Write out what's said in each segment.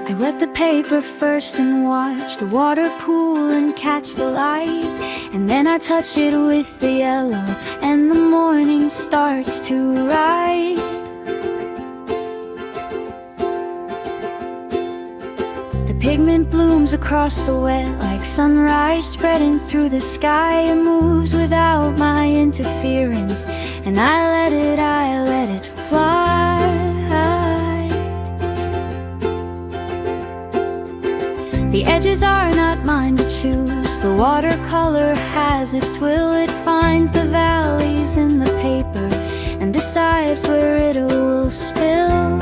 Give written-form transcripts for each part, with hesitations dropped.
I wet the paper first and watch the water pool and catch the light, and then I touch it with the yellow and the morning starts to write. The pigment blooms across the wet like sunrise spreading through the sky. It moves without my interference, and I let it fly. The edges are not mine to choose. The watercolor has its will. It finds the valleys in the paper and decides where it will spill.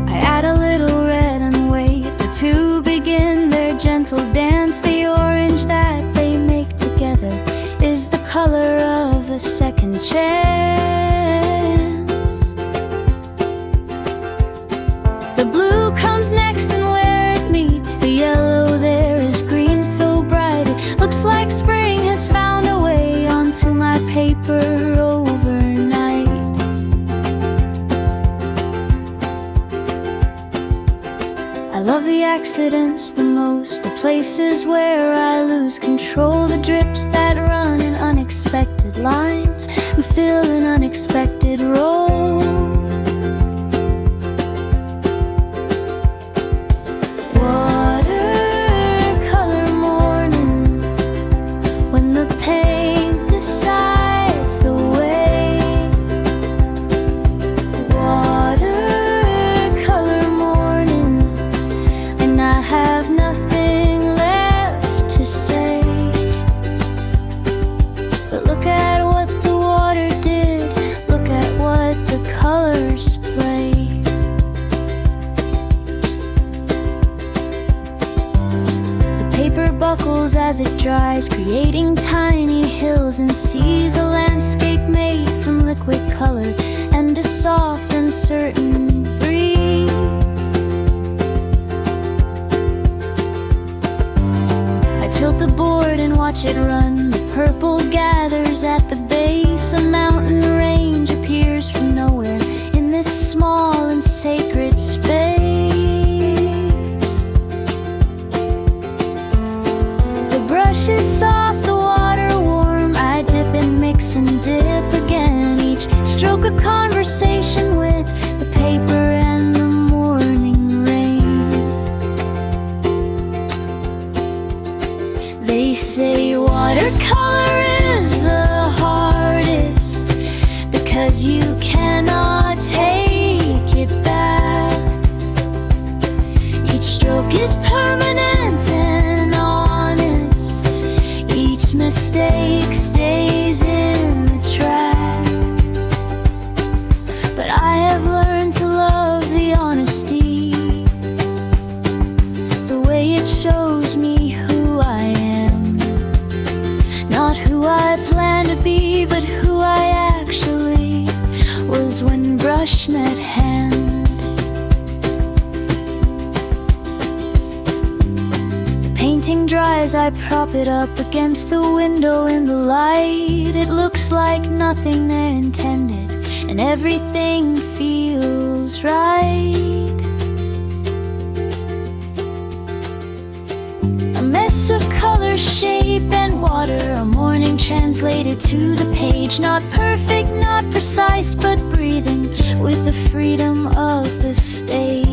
I add a little red and wait the two begin their gentle dance. The orange that they make together is the color of a second chance. The blue comes next, and where it meets the yellow there is green so bright it looks like spring has found a way onto my paper overnight. I love the accidents the most, the places where I lose control, the drips that run in unexpected lines and fill an unexpected role. Buckles as it dries, creating tiny hills and seas, a landscape made from liquid color and a soft, uncertain breeze. I tilt the board and watch it run. The purple gathers at the base. A mountain range appears from nowhere in this small and sacred space. Brush is soft, the water warm. I dip and mix and dip again. Each stroke a conversation with the paper and the morning rain. They say watercolor is the hardest because you cannot take it back. Each stroke is permanent and honest. Each mistake stays in the track. But I have learned to love the honesty, the way it shows me who I am. Not who I plan to be, but who I actually was when brush met hand. Painting dries, I prop it up against the window in the light. It looks like nothing there intended, and everything feels right. A mess of color, shape, and water. A morning translated to the page. Not perfect, not precise, but breathing with the freedom of the stage.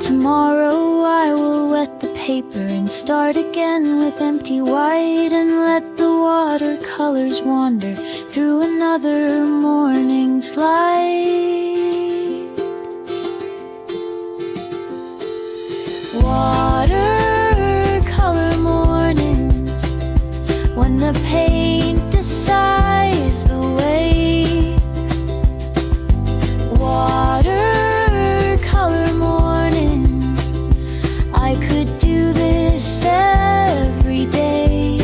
Tomorrow I will wet the paper and start again with empty white, and let the watercolors wander through another morning's light. Watercolor mornings, when the paint decides the way. Watercolor mornings, I could do this every day.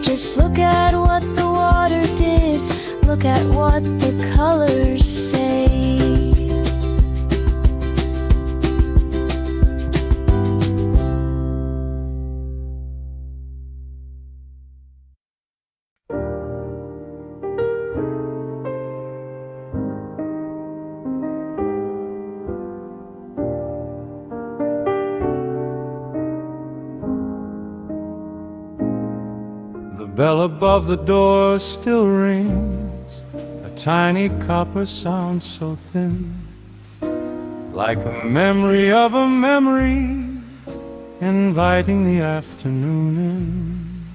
Just look at what the water did, look at what the colors say. bell above the door still rings, a tiny copper sound so thin, like a memory of a memory, inviting the afternoon in.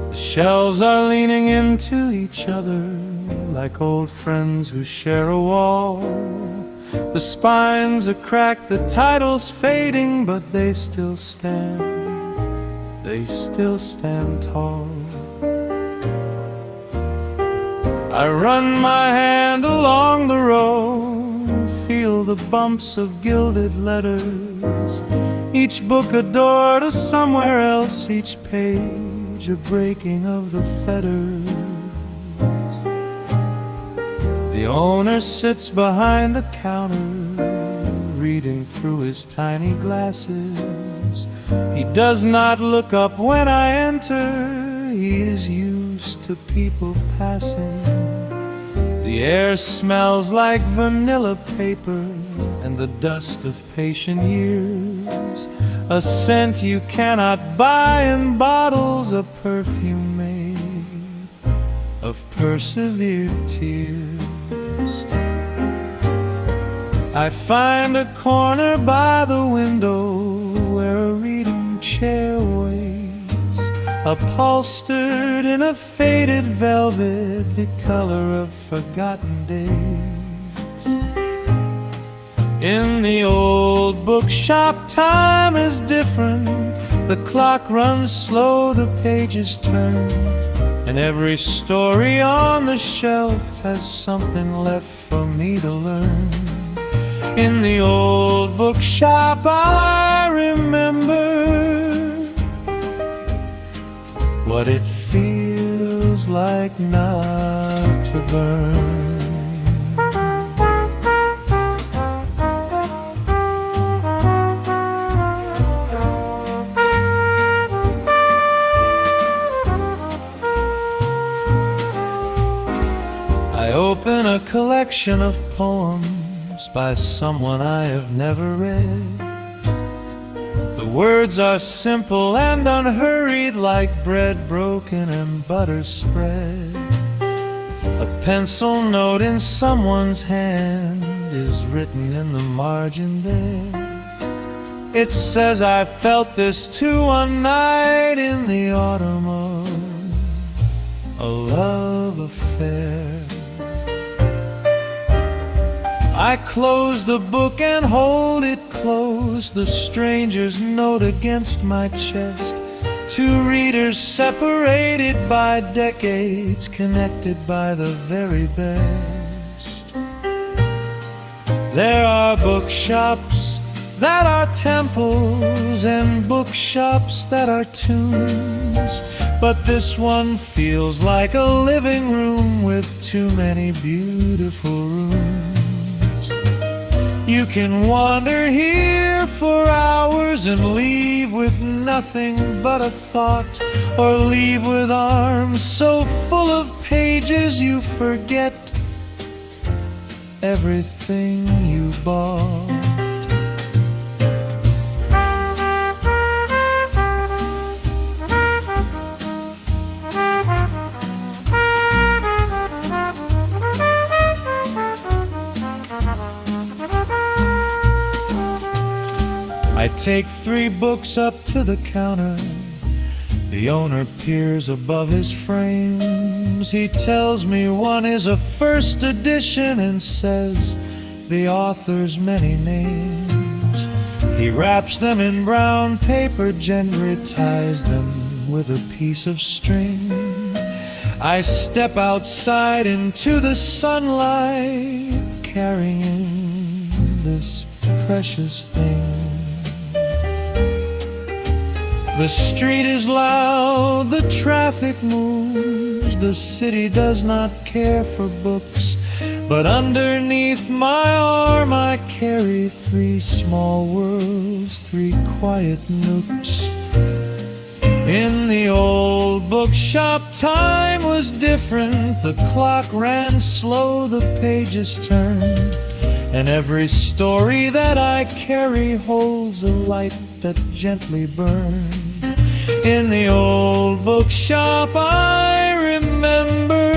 The shelves are leaning into each other, like old friends who share a wall. The spines are cracked, the titles fading, but they still stand tall. I run my hand along the row, feel the bumps of gilded letters, each book a door to somewhere else, each page a breaking of the fetters. The owner sits behind the counter, reading through his tiny glasses. He does not look up when I enter, he is used to people passing. The air smells like vanilla paper and the dust of patient years, a scent you cannot buy in bottles, a perfume made of persevered tears. I find a corner by the window where a reading chair waits, upholstered in a faded velvet, the color of forgotten days. In the old bookshop, time is different. The clock runs slow, the pages turn, and every story on the shelf has something left for me to learn. In the old bookshop I remember what it feels like not to burn. I open a collection of poems by someone I have never read. The words are simple and unhurried, like bread broken and butter spread. A pencil note in someone's hand is written in the margin there. It says, I felt this too one night in the autumn of a love affair. I close the book and hold it close, the stranger's note against my chest. Two readers separated by decades, connected by the very best. There are bookshops that are temples and bookshops that are tombs, but this one feels like a living room with too many beautiful rooms. You can wander here for hours and leave with nothing but a thought, or leave with arms so full of pages you forget everything you bought. I take 3 books up to the counter. The owner peers above his frames. He tells me one is a first edition and says the author's many names. He wraps them in brown paper, gently ties them with a piece of string. I step outside into the sunlight, carrying this precious thing. The street is loud, the traffic moves, the city does not care for books, but underneath my arm I carry 3 small worlds, 3 quiet nooks. In the old bookshop time was different, the clock ran slow, the pages turned, and every story that I carry holds a light that gently burned. In the old bookshop I remember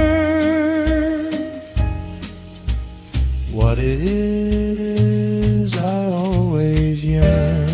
what it is I always yearn.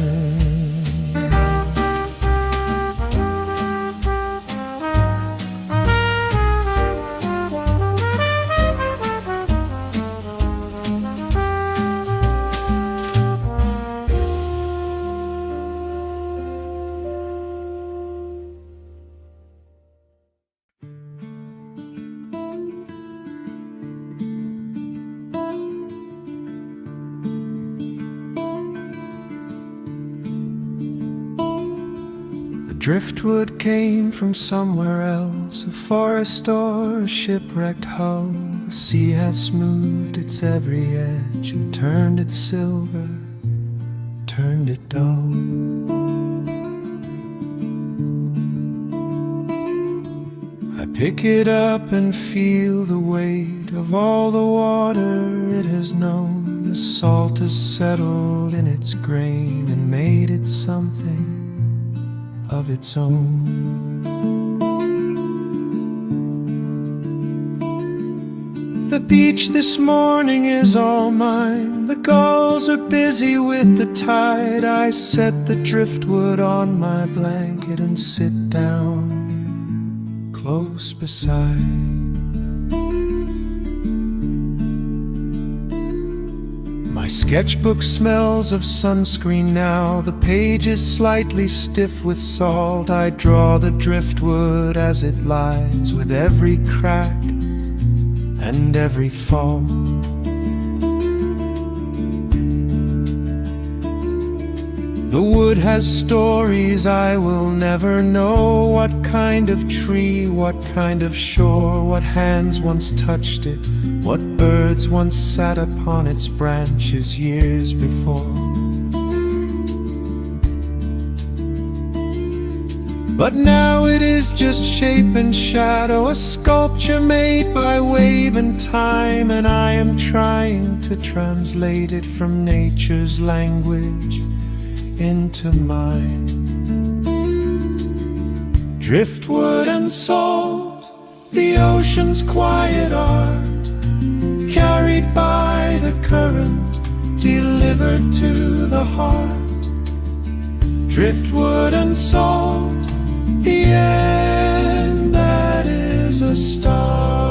Driftwood came from somewhere else, a forest or a shipwrecked hull. The sea has smoothed its every edge and turned it silver, turned it dull. I pick it up and feel the weight of all the water it has known. The salt has settled in its grain and made it something of its own. The beach this morning is all mine. The gulls are busy with the tide. I set the driftwood on my blanket and sit down close beside. My sketchbook smells of sunscreen now. The page is slightly stiff with salt. I draw the driftwood as it lies, with every crack and every fault. The wood has stories I will never know. What kind of tree, what kind of shore, what hands once touched it, what birds once sat upon its branches years before. But now it is just shape and shadow, a sculpture made by wave and time, and I am trying to translate it from nature's language into mine. Driftwood and salt, the ocean's quiet art, carried by the current, delivered to the heart. Driftwood and salt, the end that is a start.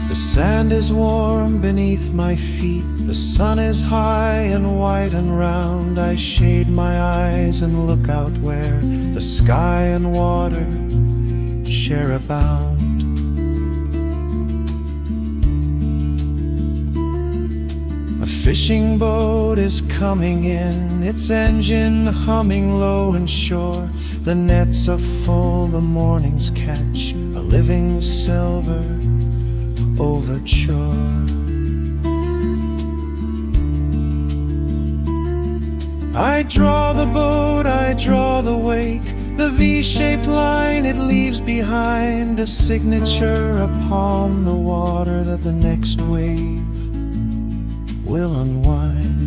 The sand is warm beneath my feet. The sun is high and white and round. I shade my eyes and look out where the sky and water share a bound. A fishing boat is coming in, its engine humming low and sure. The nets are full, the morning's catch, a living silver overture. I draw the boat, I draw the wake, the V-shaped line it leaves behind, a signature upon the water that the next wave will unwind.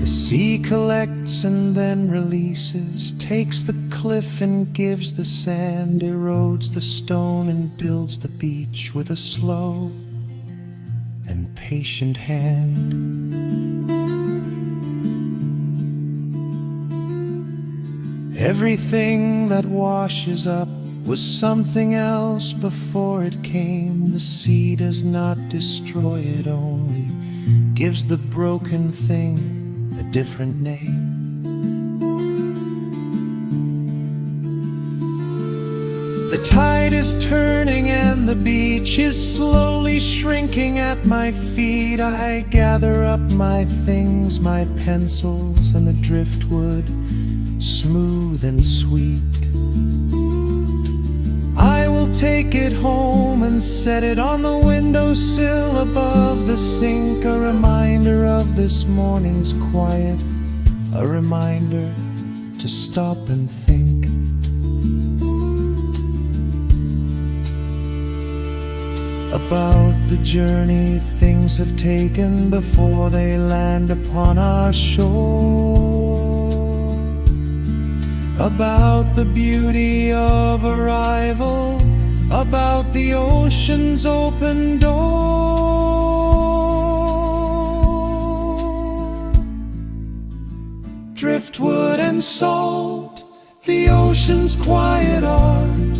The sea collects and then releases, takes the cliff and gives the sand, erodes the stone and builds the beach with a slow and patient hand. Everything that washes up was something else before it came. The sea does not destroy it, only gives the broken thing a different name. The tide is turning and the beach is slowly shrinking at my feet. I gather up my things, my pencils and the driftwood, smooth and sweet. I will take it home and set it on the windowsill above the sink, a reminder of this morning's quiet, a reminder to stop and think. About the journey things have taken before they land upon our shore. About the beauty of arrival, about the ocean's open door. Driftwood and salt, the ocean's quiet art,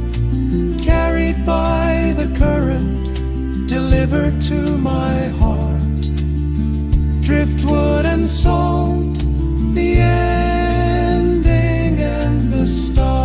carried by the current, delivered to my heart. Driftwood and salt, the ending and the start.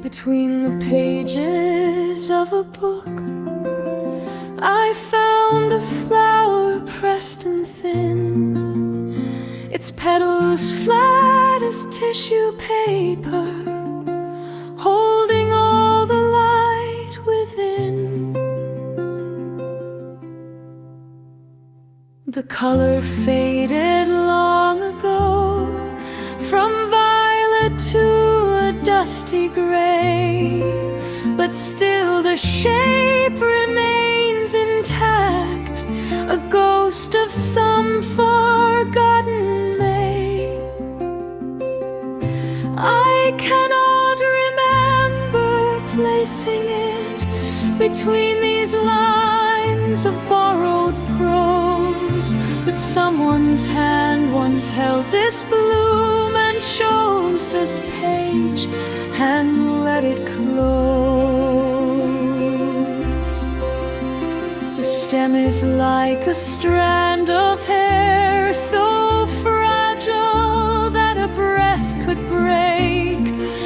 Between the pages of a book, I found a flower pressed and thin, its petals flat as tissue paper, holding all the light within. The color faded long ago, from violet to a dusty gray, but still the shape remains intact, a ghost of some forgotten May. I cannot remember placing it between these lines of borrowed prose, but someone's hand once held this bloom and chose this page and let it close. The stem is like a strand of hair, so fragile that a breath could break.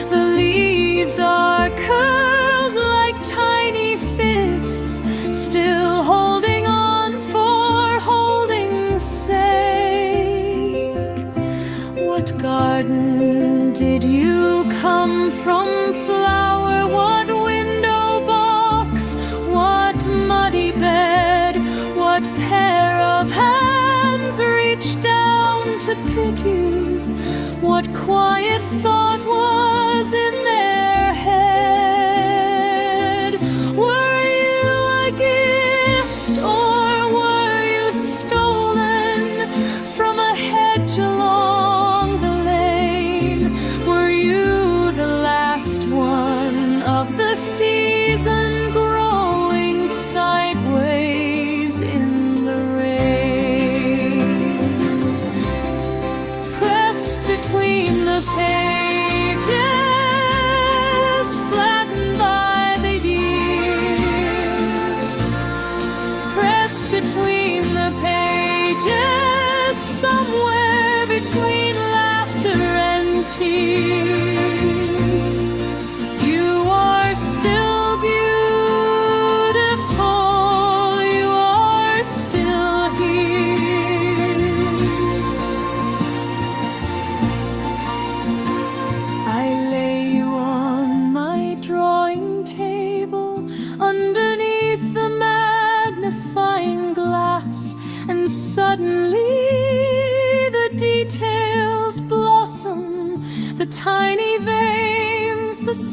The leaves are curled like tiny fists, still holding on for holding's sake. What garden did you come from, flower? What window box? What muddy bed? What pair of hands reached down to pick you? What quiet thought was in their head? Were you a gift, or were you stolen from a hedge along the lane? Were you the last one of the season, growing sideways in the rain? Pressed between the pages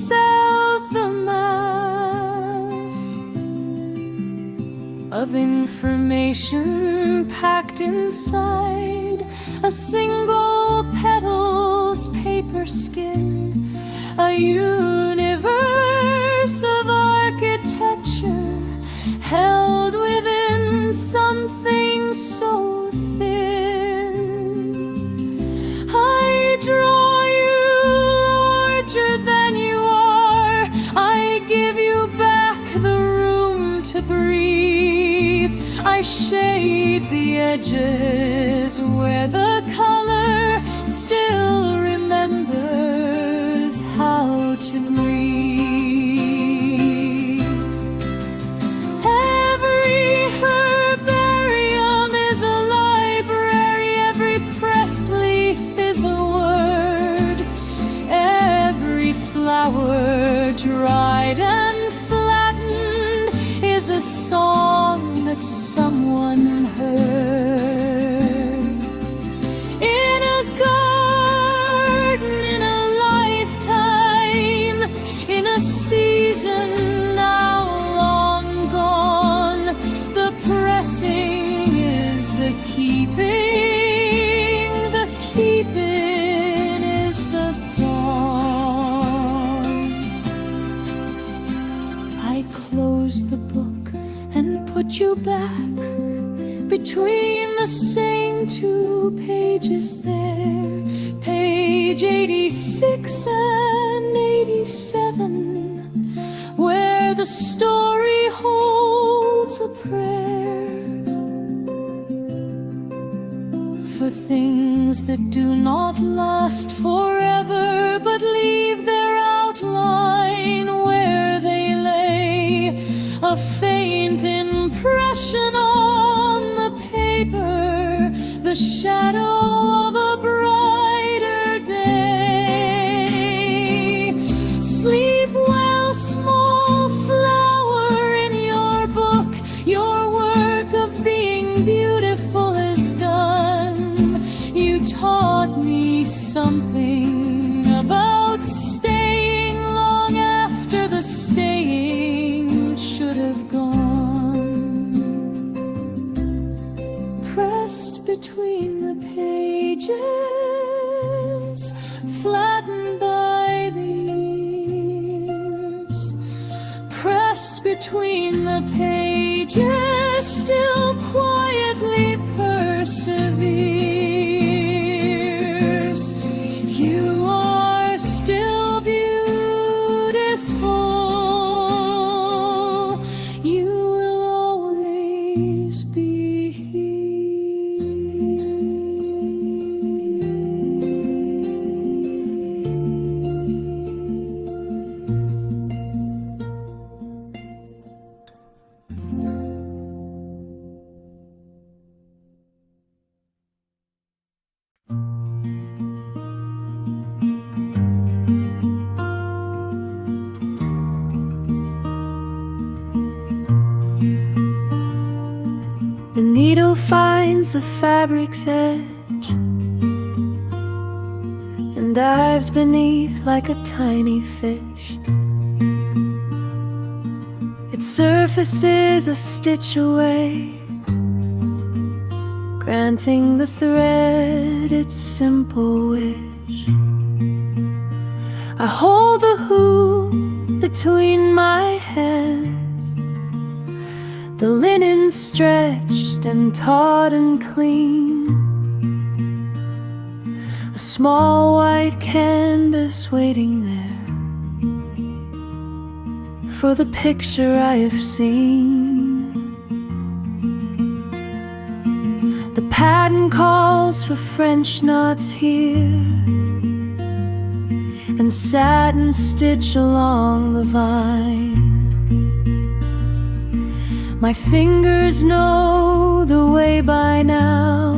sells the mass of information packed inside a single petal's paper skin, a universe of architecture held within something so thin. I draw you larger than you are, I give you back the room to breathe, I shade the edges where the color still remembers how to breathe. Every herbarium is a library, every pressed leaf is a word, every flower dried and flattened is a song that someone heard. In a garden, in a lifetime, in a season now long gone, the pressing is the keeping is the song. I close the book and put you back between the same two pages there, page 86 and 87, where the story holds a prayer for things that do not last forever but leave their outline where they lay, a faint impression on the paper, the shadow of a brighter day. Sleep well, small flower, in your book, your work of being beautiful is done. You taught me something about staying long after the staying should have gone. Pressed between the pages, flattened by the years, pressed between the pages, still quietly perseveres. You are still beautiful, you will always be here. The needle finds the fabric's edge and dives beneath like a tiny fish. Its surface is a stitch away, granting the thread its simple wish. I hold the hoop between my hands, the linen stretched and taut and clean, a small white canvas waiting there for the picture I have seen. The pattern calls for French knots here and satin stitch along the vine. My fingers know the way by now,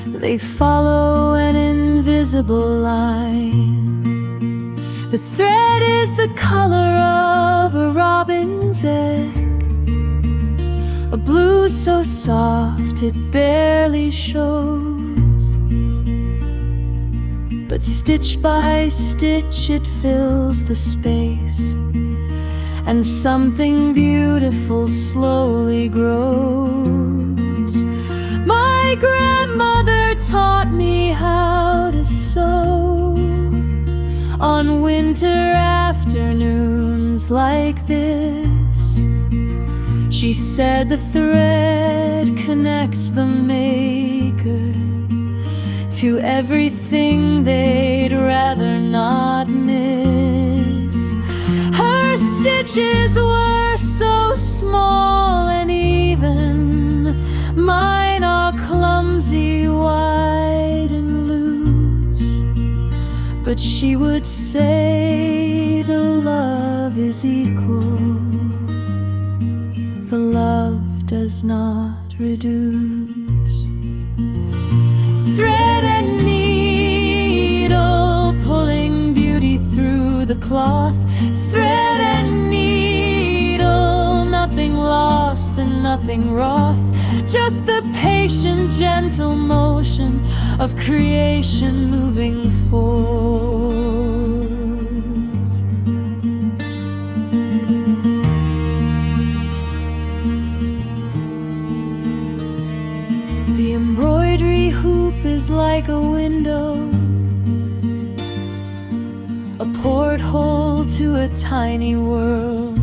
they follow an invisible line. The thread is the color of a robin's egg, a blue so soft it barely shows. but stitch by stitch it fills the space, and something beautiful slowly grows. My grandmother taught me how to sew on winter afternoons like this. She said the thread connects the maker to everything they'd rather not miss. Her stitches were so small and even, mine are clumsy, wide and loose. But she would say the love is equal, the love does not reduce. Thread and needle pulling beauty through the cloth. Thread and needle, nothing lost and nothing wroth, just the patient, gentle motion of creation moving forth. The embroidery hoop is like a window, a porthole to a tiny world,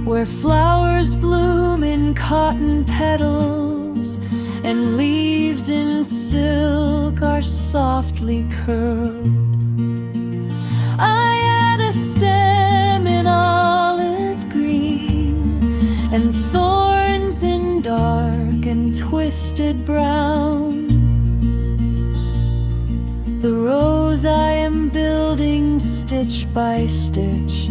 where flowers bloom in cotton petals and leaves in silk are softly curled. I add a stem in olive green and thorns in dark and twisted brown. The rose I am building stitch by stitch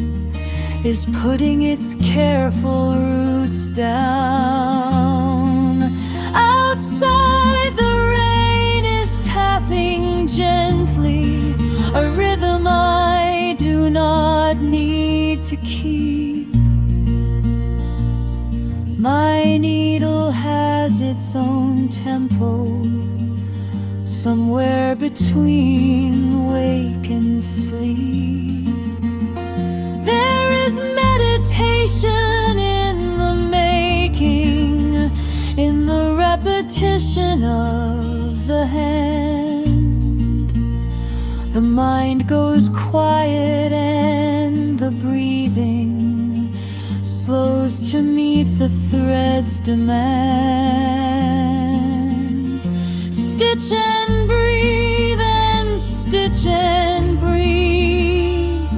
is putting its careful roots down. Outside the rain is tapping gently, a rhythm I do not need to keep. My needle has its own tempo, somewhere between wake and sleep. There is meditation in the making, in the repetition of the hand. The mind goes quiet and the breathing slows to meet the thread's demand. Stitch and breathe and stitch and breathe,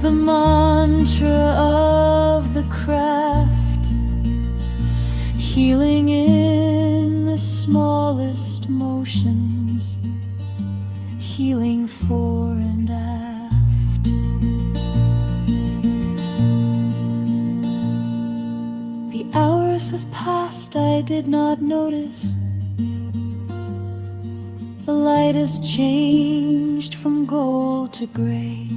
the mantra of the craft, healing in the smallest motions, healing fore and aft. The hours have passed, I did not notice. The light has changed from gold to gray.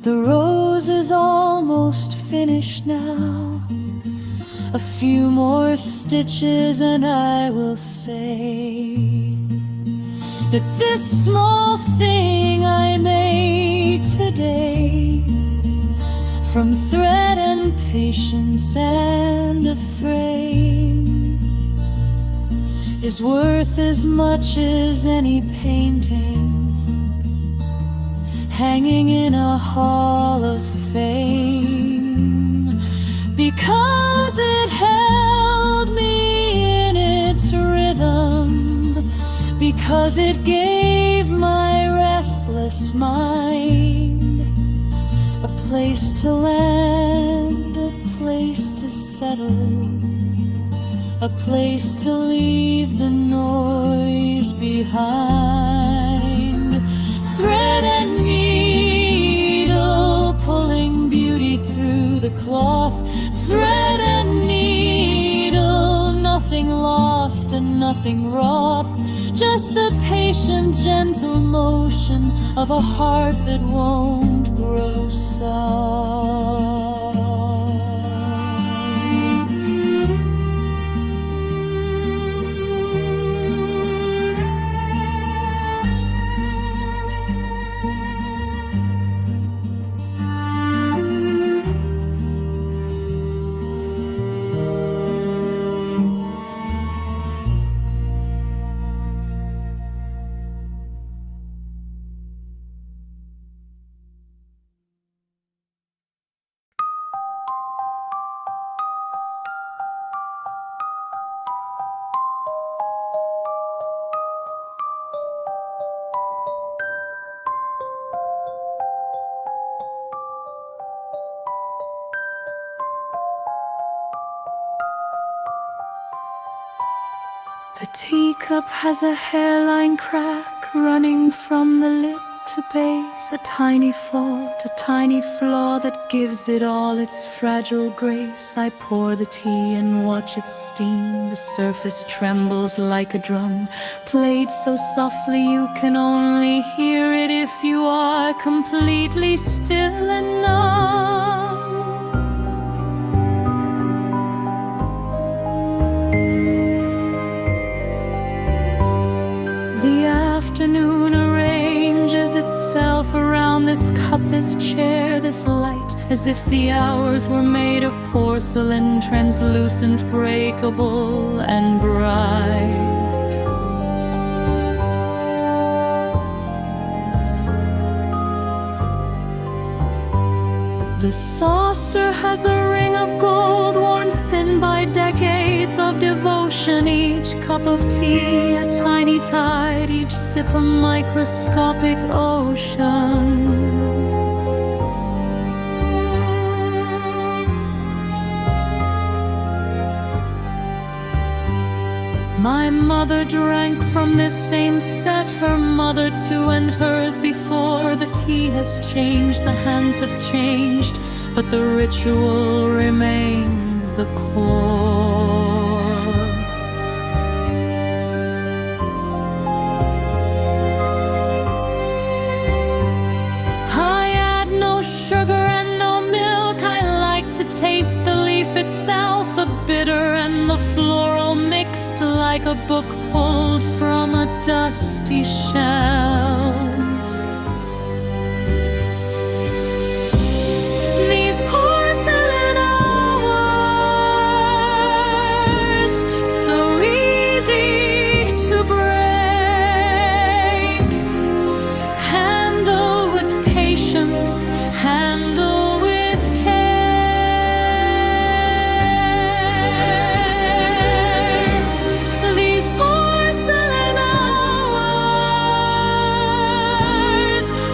The rose is almost finished now. A few more stitches and I will say that this small thing I made today, from thread and patience and a frame, is worth as much as any painting hanging in a hall of fame, because it held me in its rhythm, because it gave my restless mind a place to land, a place to settle, a place to leave the noise behind. Thread and needle pulling beauty through the cloth. Thread and needle, nothing lost and nothing wroth, just the patient, gentle motion of a heart that won't grow soft. The teacup has a hairline crack running from the lip to base, a tiny fault, a tiny flaw that gives it all its fragile grace. I pour the tea and watch it steam. The surface trembles like a drum, played so softly you can only hear it if you are completely still and numb. The afternoon arranges itself around this cup, this chair, this light, as if the hours were made of porcelain, translucent, breakable, and bright. The saucer has a ring of gold, worn thin by decades of devotion. Each cup of tea a tiny tide, each sip a microscopic ocean. My mother drank from this same set, her mother too, and hers before. The tea has changed, the hands have changed, but the ritual remains the core. I add no sugar and no milk, I like to taste the leaf itself, the bitter and the floral mixed like a book pulled from a dusty shelf. These porcelain hours, so easy to break, handle with patience, handle with care. These porcelain hours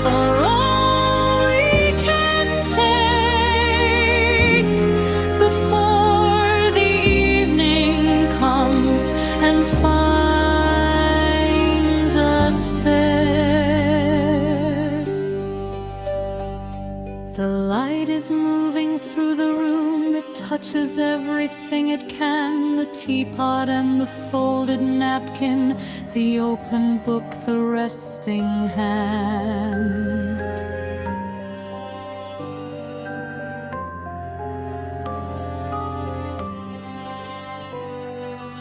are all we can take before the evening comes and finds us there. The light is moving through the room, it touches everything it can, the teapot and the folded napkin, the open book, the resting hand.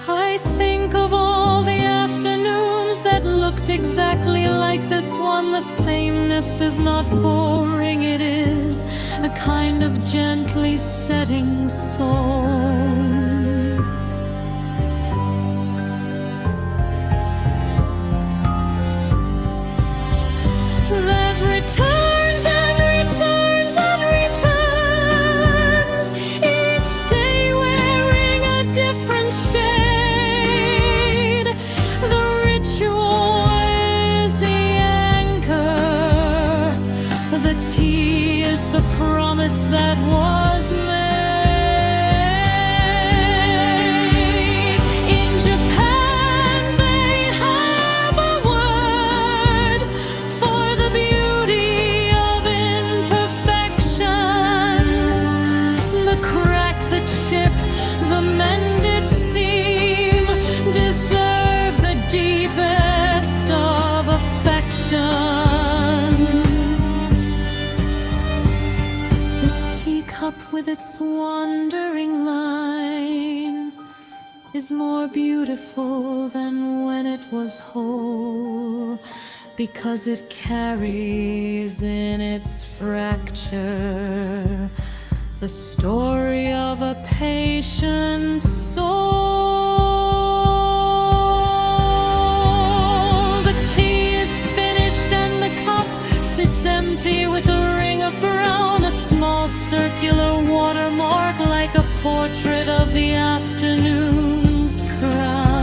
I think of all the afternoons that looked exactly like this one. The sameness is not boring, it is a kind of gently setting song. That returns and returns and returns, each day wearing a different shade. The ritual is the anchor, the tea is the promise that was made. In Japan they have a word for the beauty of imperfection. The crack, the chip, the mended seam deserve the deepest of affection. This teacup with its wandering line is more beautiful than when it was whole, because it carries in its fracture the story of a patient soul. The tea is finished and the cup sits empty with a ring of brown, a small circular watermark like a portrait of the afternoon's crown.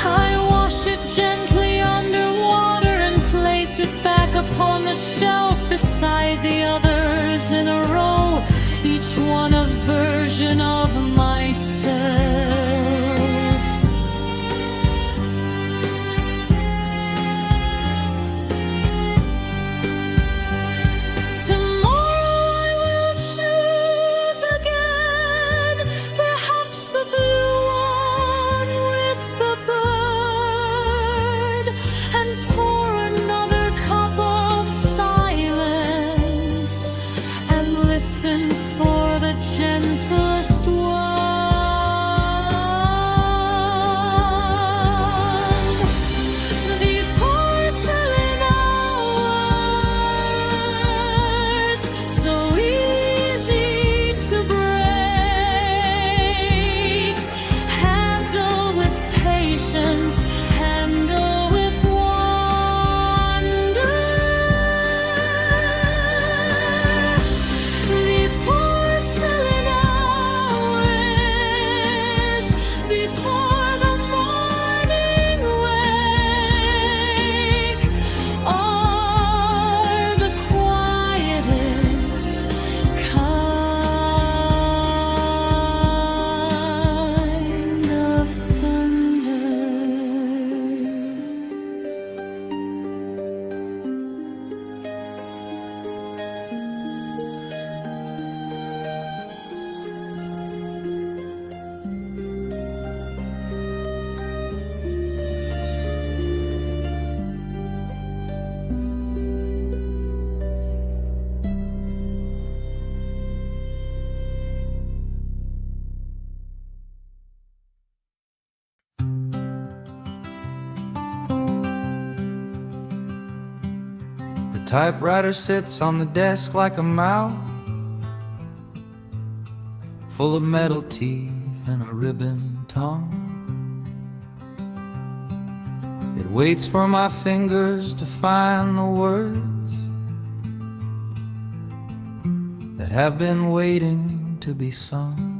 I wash it gently underwater and place it back upon the shelf beside the others in a row, each one a version of myself. Typewriter sits on the desk like a mouth, full of metal teeth and a ribbon tongue. It waits for my fingers to find the words that have been waiting to be sung.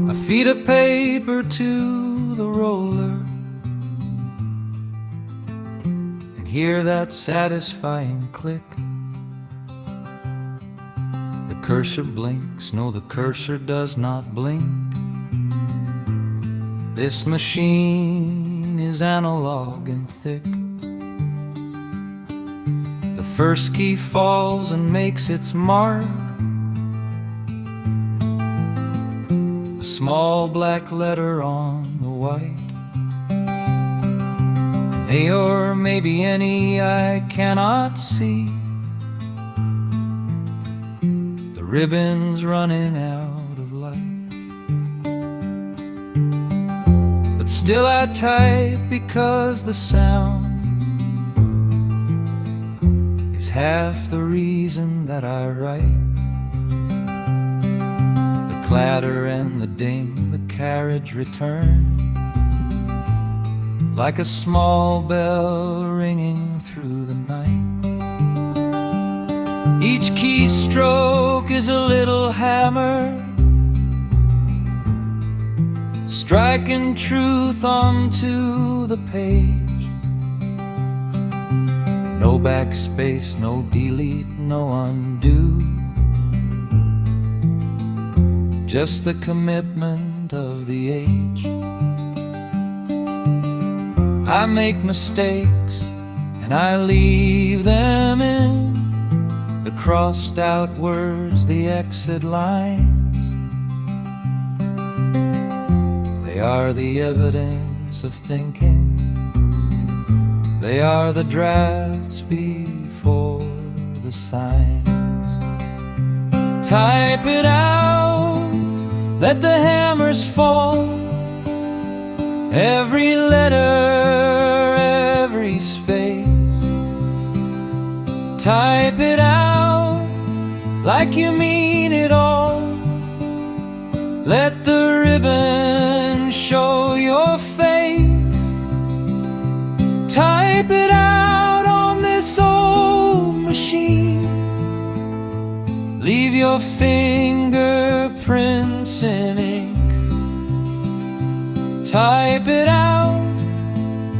I feed a paper to the roller, hear that satisfying click. The cursor blinks, no, the cursor does not blink. This machine is analog and thick. The first key falls and makes its mark, a small black letter on the white. May or maybe any I cannot see. The ribbon's running out of life, but still I type because the sound is half the reason that I write. The clatter and the ding, the carriage return, like a small bell ringing through the night. Each keystroke is a little hammer, striking truth onto the page. No backspace, no delete, no undo, just the commitment of the age. I make mistakes and I leave them in the crossed out words, the exit lines. They are the evidence of thinking, they are the drafts before the signs. Type it out, let the hammers fall, every letter, every space. Type it out like you mean it all. Let the ribbon show your face. Type it out on this old machine. Leave your fingerprints in ink. Type it out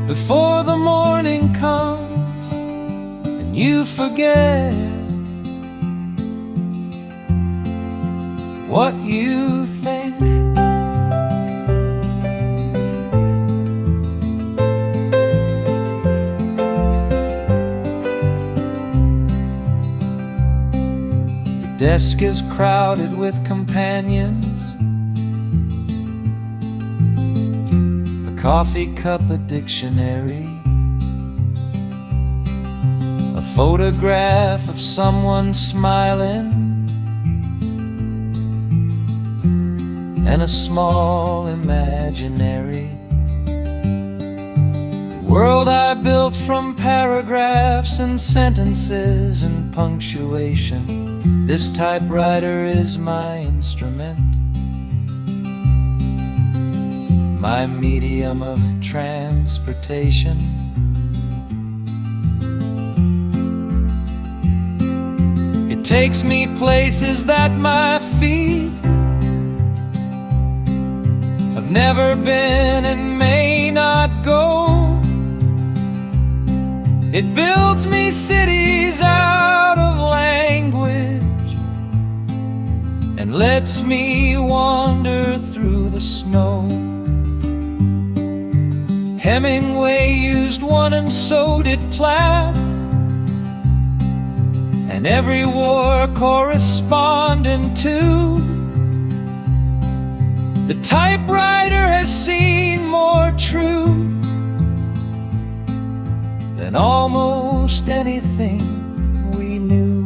before the morning comes you forget what you think. The desk is crowded with companions, a coffee cup, a dictionary, a photograph of someone smiling, and a small imaginary world I built from paragraphs and sentences and punctuation. This typewriter is my instrument, my medium of transportation. It takes me places that my feet have never been and may not go. It builds me cities out of language and lets me wander through the snow. Hemingway used one and so did Plath, and every war correspondent too. The typewriter has seen more truth than almost anything we knew.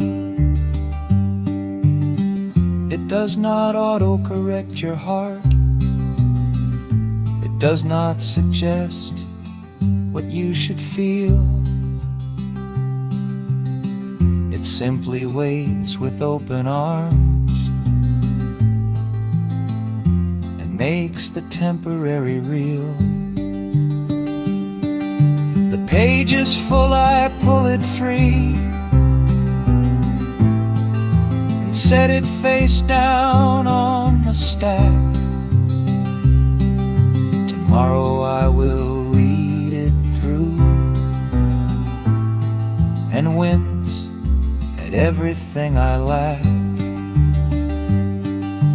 It does not auto-correct your heart. It does not suggest what you should feel. It simply waits with open arms and makes the temporary real. The page is full, I pull it free and set it face down on the stack. Tomorrow I will read it through and wince at everything I lack.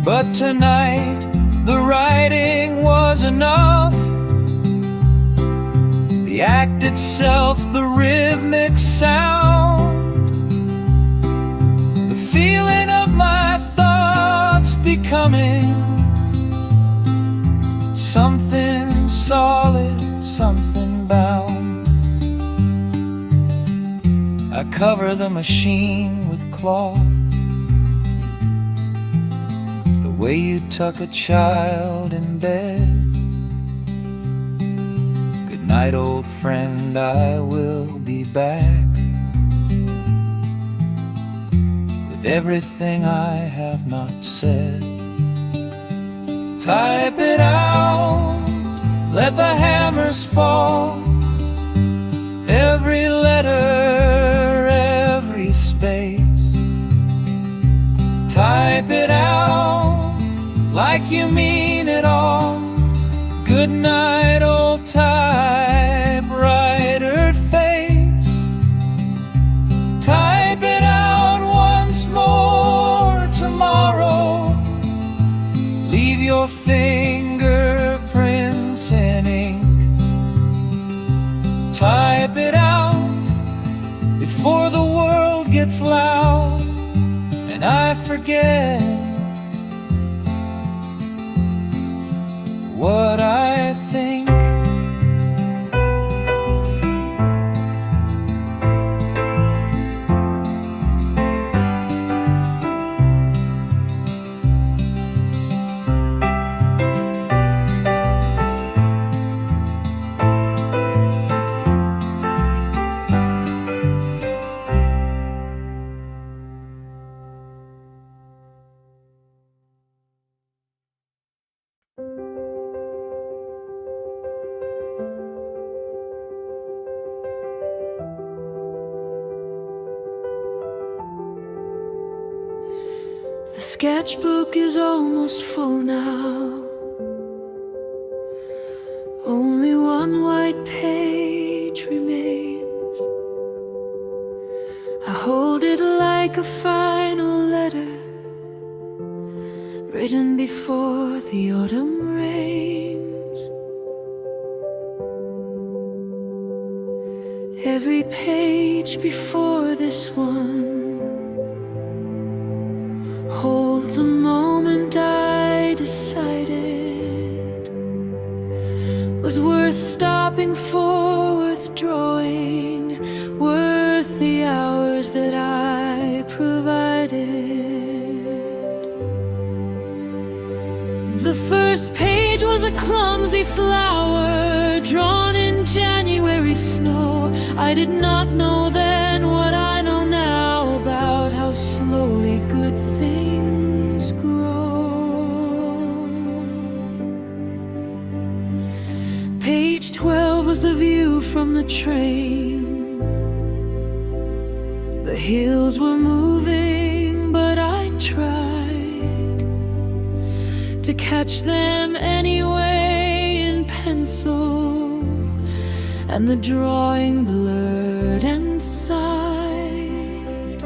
But tonight the writing was enough. The act itself, the rhythmic sound, the feeling of my thoughts becoming something solid, something bound. I cover the machine with cloth, the way you tuck a child in bed. Good night, old friend, I will be back with everything I have not said. Type it out, let the hammers fall. Every letter, every space. Type it out like you mean it all. Good night, old typewriter face. Type it out once more tomorrow. Leave your fingerprints in ink. Type it out before the world gets loud and I forget what I think. The sketchbook is almost full now. Only one white page remains. written before the autumn rains. Every page before this one holds a moment I decided was worth stopping for, worth drawing, worth the hours that I provided. The first page was a clumsy flower drawn in January snow. I did not know then what I know now about how slowly good things grow. Page 12 was the view from the train. The hills were moving, but I tried to catch them anyway in pencil, and the drawing blurred and sighed.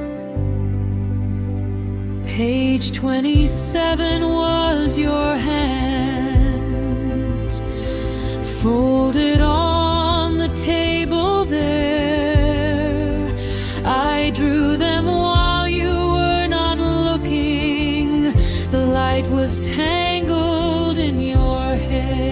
Page 27 was your hands folded on the table there. I drew them while you were not looking. The light was tangled in your hair.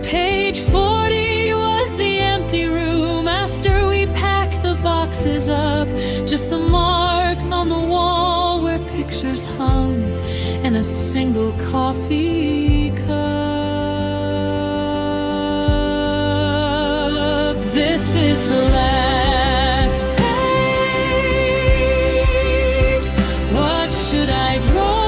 Page 40 was the empty room after we packed the boxes up. Just the marks on the wall where pictures hung and a single coffee cup. This is the last page. What should I draw?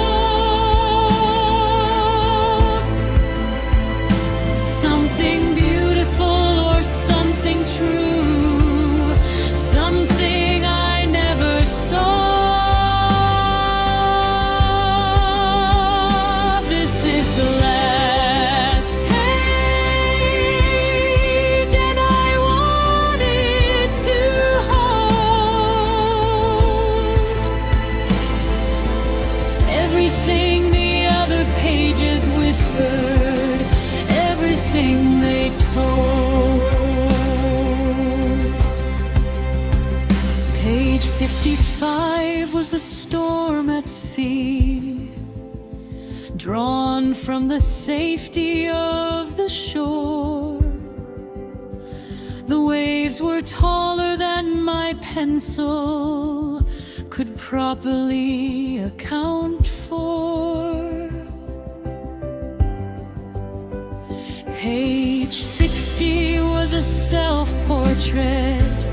Something beautiful or something true? Something I never saw. This is the last page, and I want it to hold everything the other pages whispered, everything they told. Page 55 was the storm at sea, drawn from the safety of the shore. The waves were taller than my pencil could properly account for. Page 60 was a self-portrait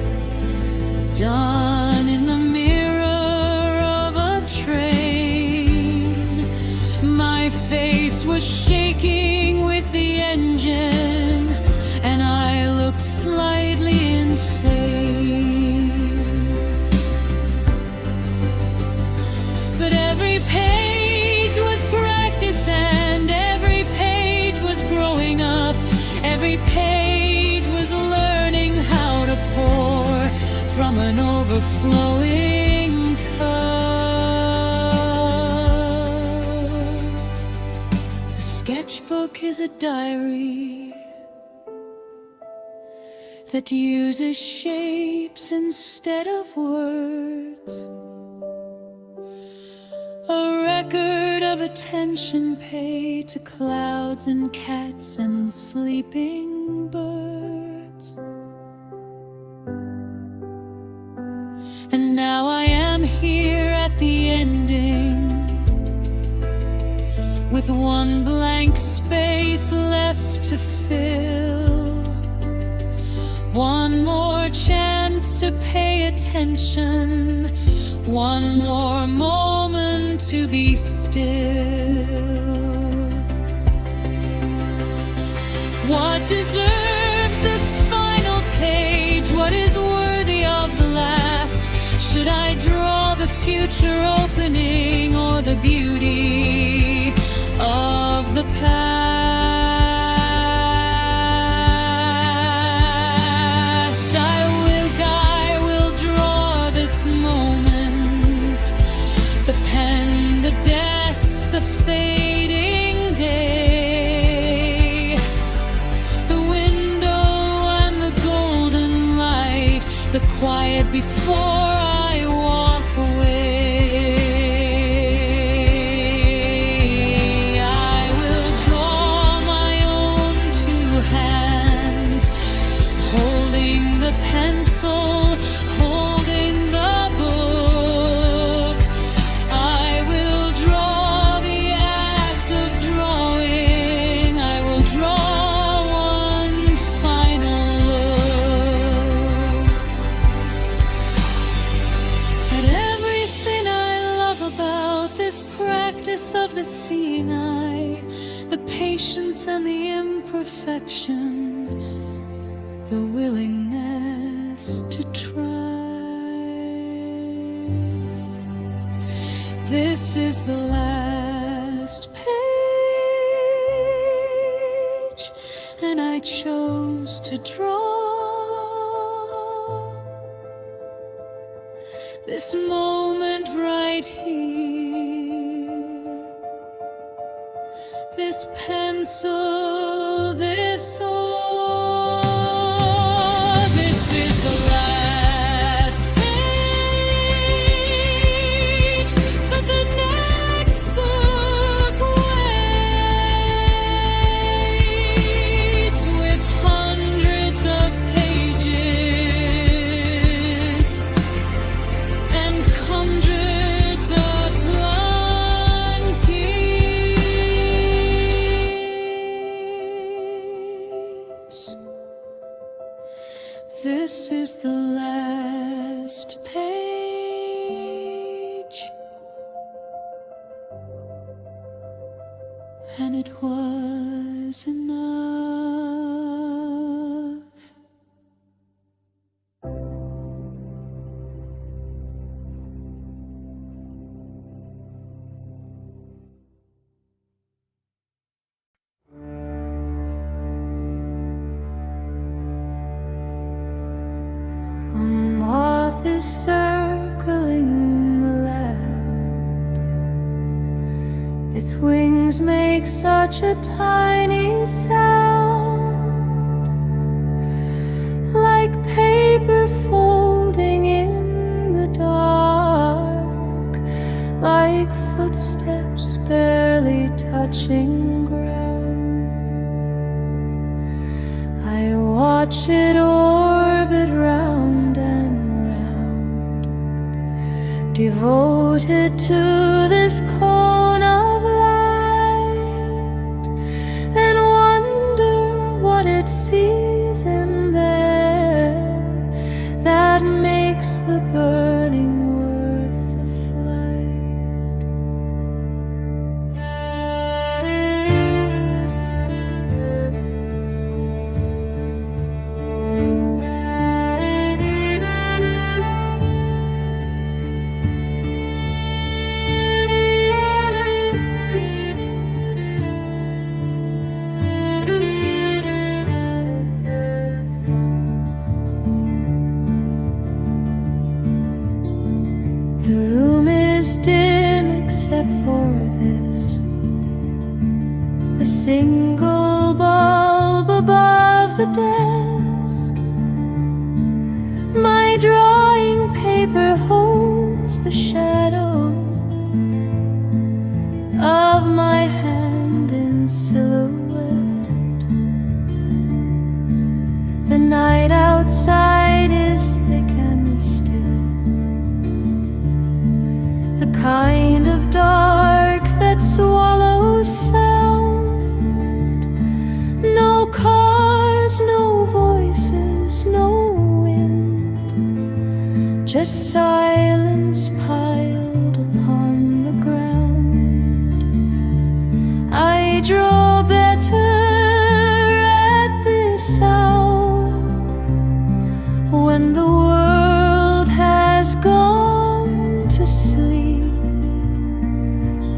done in the mirror of a train. My face was shaking with the engine, and I looked slightly insane. But every page was practice, and every page was growing up. Every page was learning how to pour from an overflowing cup. The sketchbook is a diary that uses shapes instead of words, a record of attention paid to clouds and cats and sleeping birds. And now I am here at the ending, with one blank space left to fill. One more chance to pay attention, one more moment to be still. What deserves this final page? What is worthy of the last? Should I draw the future opening or the beauty of the past? I will draw this moment practice of the seeing eye, the patience and the imperfection, the willingness to try. This is the last page, and I chose to draw this moment right here, this pencil, this oar. This is the last page, but the next book waits with hundreds of pages and hundreds of blank years. This is the last page, and it was enough. A moth is circling the lamp. Its wings make such a tiny sound, like paper folding in the dark, like footsteps barely touching ground. I watch it orbit round and round, devoted to this cone of light, and wonder what it sees in there that makes the burning worth the flight. The room is dim except for this, the single bulb above the desk. My drawing paper holds the shadow of my hand in silhouette. The night outside is thick and still, the kind of dark that swallows sound. No cars, no voices, no wind, just silence piled upon the ground. I draw better at this hour, when the world has gone to sleep.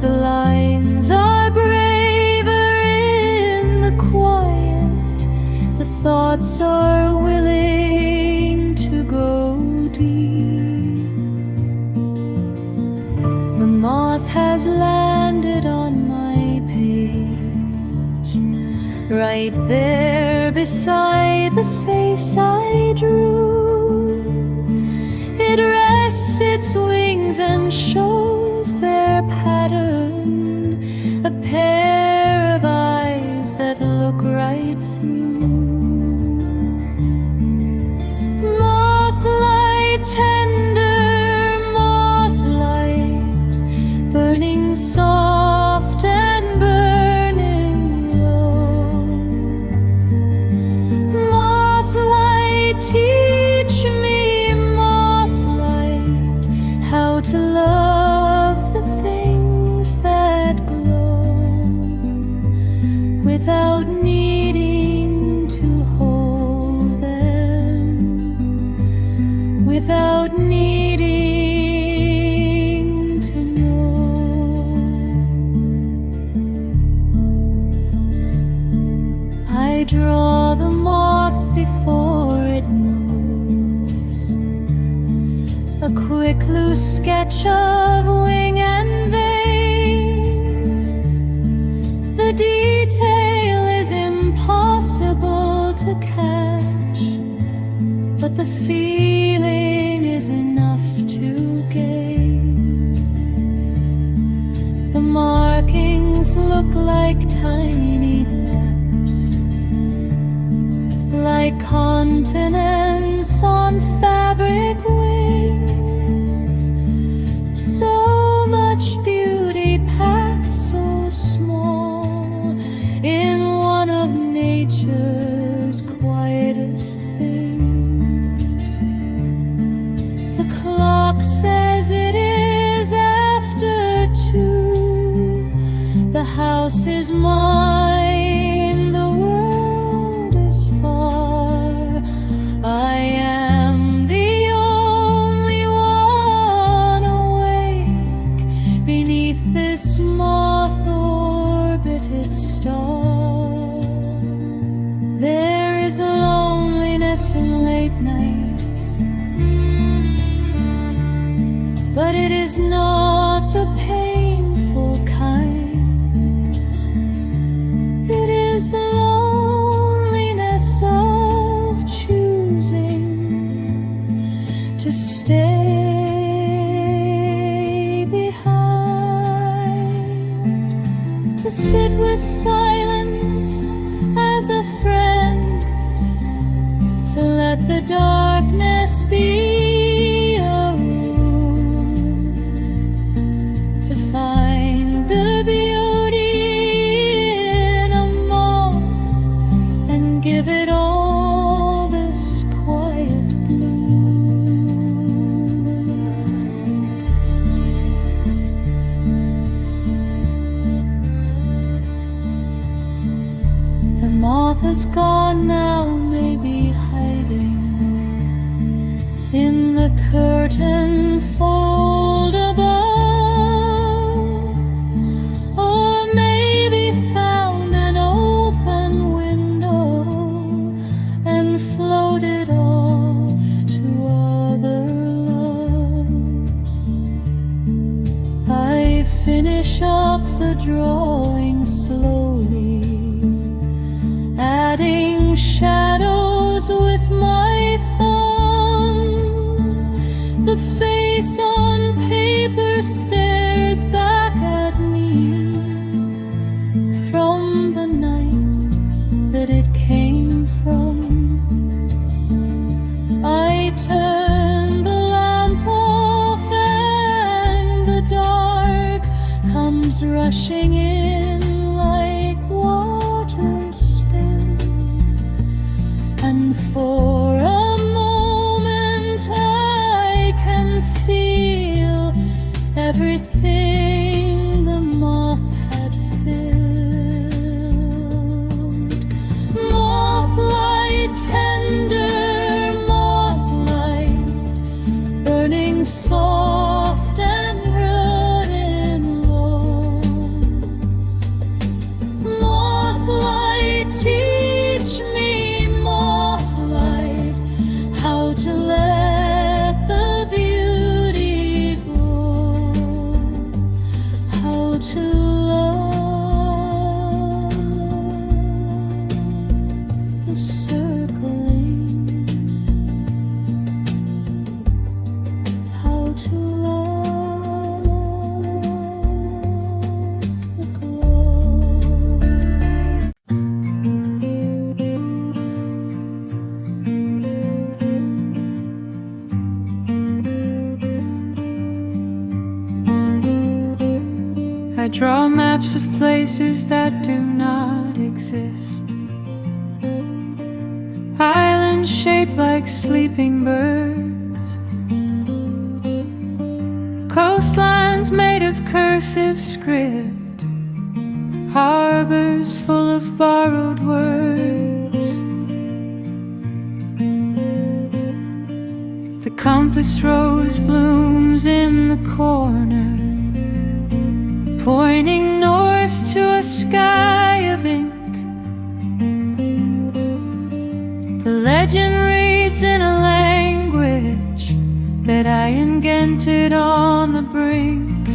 The lines are braver in the quiet, the thoughts are willing to go deep. The moth has landed on my page, right there beside the face I drew. It rests its wings and shows their pattern, a pair of eyes that look right through. Mothlight, tender mothlight, burning soft and burning low. Mothlight, teach me, mothlight, how to love the things that scratch of wing and vein. The detail is impossible to catch, but the feeling is enough to gain. The markings look like tiny maps, like continents on fabric wings. So much beauty packed so small in one of nature's quietest things. The clock says it is after 2. The house is mine, the world is far. I am the only one awake beneath this moth-orbited star. There is a loneliness in late nights, but it is not the painful kind. It is the loneliness of choosing to stay behind, to sit with silence as a friend, to let the darkness be a room, to find the beauty in a moth and give it all this quiet bloom. The moth is gone now, maybe hiding in the curtain fold above, or maybe found an open window and floated off to other love. I finish up the drawing slowly, adding shadows with my thumb. The face on paper stares back at me from the night that it came from. I turn the lamp off and the dark comes rushing in like water spilled, and for a moment I can feel everything the moth had filled. Mothlight, tender mothlight, burning soft and running low. Mothlight, teach me, mothlight, how to let the beauty go, how to love the circling, how to love the glow. I draw maps of places that do not exist, islands shaped like sleeping birds, coastlines made of cursive script, harbors full of borrowed words. The compass rose blooms in the corner, pointing north to a sky of ink. The legend reads in a language that I engendered on the brink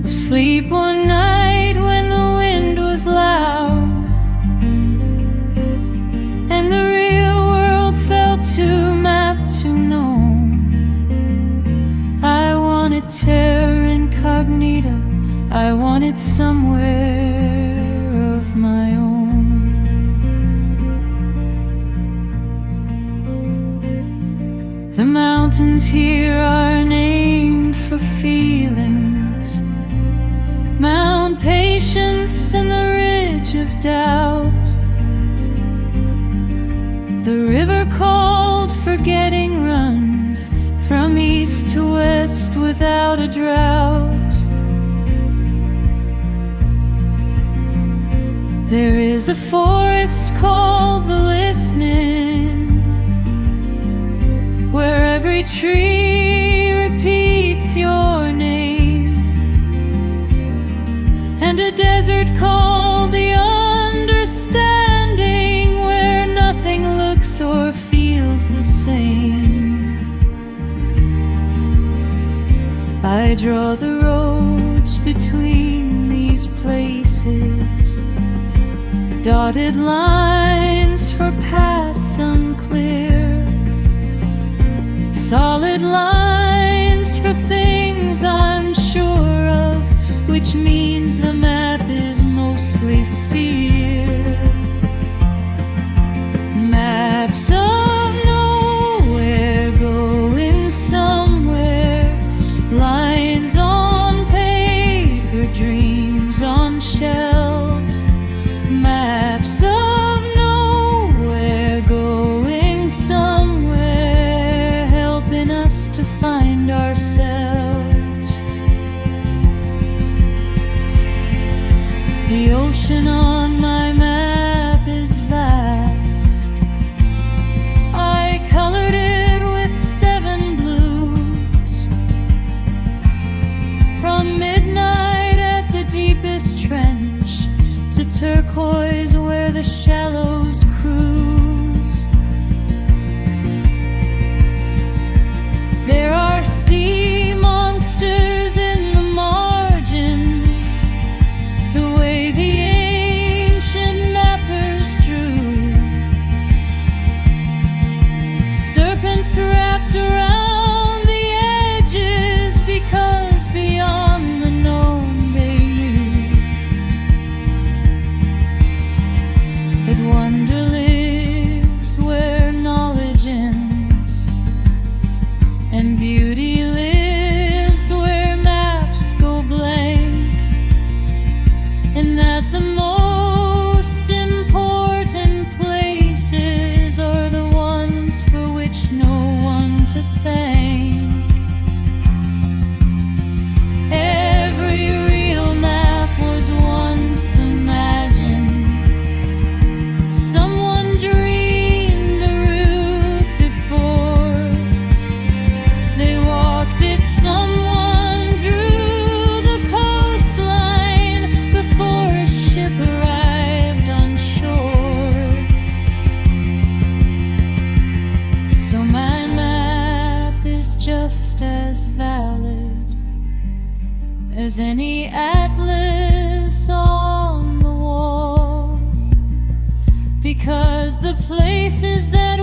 of sleep one night when the wind was loud and the real world felt too mapped to know. I wanted terra incognita, I wanted somewhere of my own. The mountains here are named for feelings, Mount Patience and the Ridge of Doubt. The river called Forgetting runs from east to west without a drought. There is a forest called the Listening, where every tree repeats your name, and a desert called the Understanding, where nothing looks or feels the same. I draw the roads between these places, dotted lines for paths unclear, solid lines for things I'm sure of, which means the map is mostly fear. Maps of nowhere going somewhere, lines on paper, dreams on shelves. Maps of nowhere going somewhere, helping us to find ourselves. The ocean on my map is vast. I colored it with 7 blues, from midnight at the deepest trench to turquoise where the shallows cruise. There are sea monsters in the margins, the way the ancient mappers drew. Serpents wrapped around the edges, because beyond the known they knew that wonder lives where knowledge ends, and beauty lives where maps go blank, and that the most important places are the ones for which no one to thank. Every real map was once imagined. Someone dreamed the route before they walked it. Someone drew the coastline before a ship arrived on shore. So my map is just as valid as any atlas on the wall, because the places that